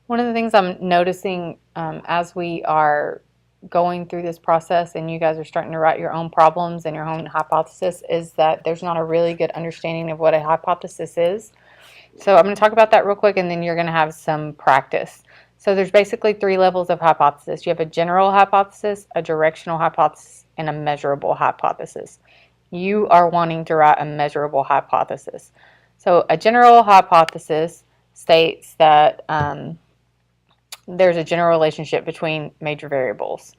One of the things I'm noticing as we are going through this process and you guys are starting to write your own problems and your own hypothesis is that there's not a really good understanding of what a hypothesis is. So I'm going to talk about that real quick and then you're going to have some practice. So there's basically three levels of hypothesis. You have a general hypothesis, a directional hypothesis, and a measurable hypothesis. You are wanting to write a measurable hypothesis. So a general hypothesis states that there's a general relationship between major variables.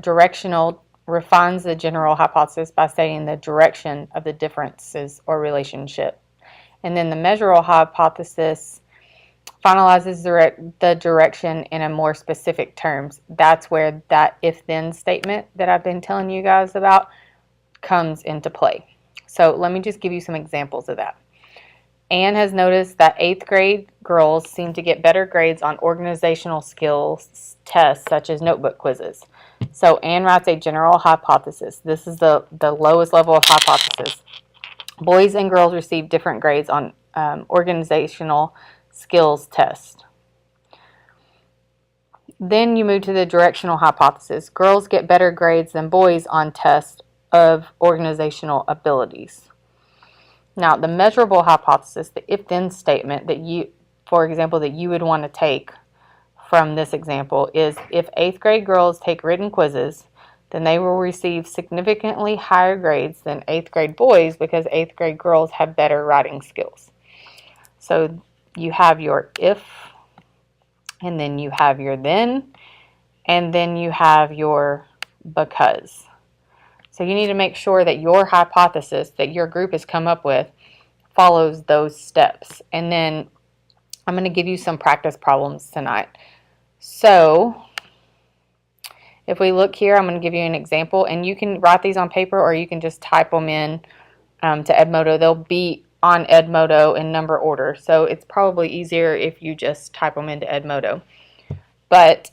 Directional refines the general hypothesis by stating the direction of the differences or relationship. And then the measurable hypothesis finalizes the direction in a more specific terms. That's where that if-then statement that I've been telling you guys about comes into play. So let me just give you some examples of that. Anne has noticed that 8th grade girls seem to get better grades on organizational skills tests such as notebook quizzes. So Anne writes a general hypothesis. This is the lowest level of hypothesis. Boys and girls receive different grades on organizational skills test. Then you move to the directional hypothesis. Girls get better grades than boys on tests of organizational abilities. Now, the measurable hypothesis, the if-then statement that you, for example, that you would want to take from this example is if 8th grade girls take written quizzes, then they will receive significantly higher grades than 8th grade boys because 8th grade girls have better writing skills. So you have your if, and then you have your then, and then you have your because. So you need to make sure that your hypothesis that your group has come up with follows those steps. And then I'm going to give you some practice problems tonight. So if we look here, I'm going to give you an example, and you can write these on paper or you can just type them in to Edmodo. They'll be on Edmodo in number order, so it's probably easier if you just type them into Edmodo. But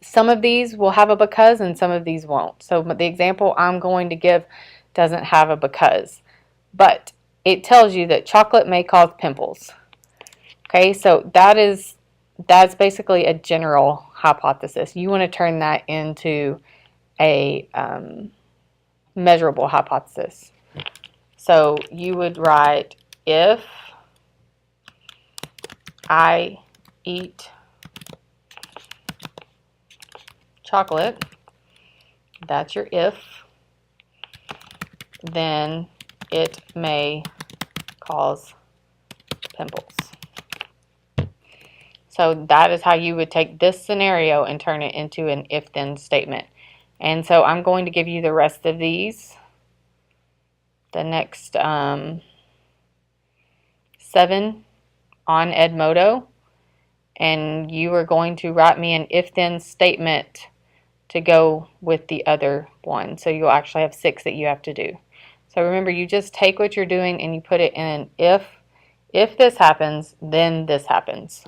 some of these will have a because and some of these won't. So the example I'm going to give doesn't have a because, but it tells you that chocolate may cause pimples. Okay, so that's basically a general hypothesis. You want to turn that into a measurable hypothesis. So you would write, if I eat chocolate, that's your if, then it may cause pimples. So that is how you would take this scenario and turn it into an if-then statement. And so I'm going to give you the rest of these, the next 7 on Edmodo, and you are going to write me an if-then statement to go with the other one. So you'll actually have 6 that you have to do. So remember, you just take what you're doing and you put it in an if this happens, then this happens.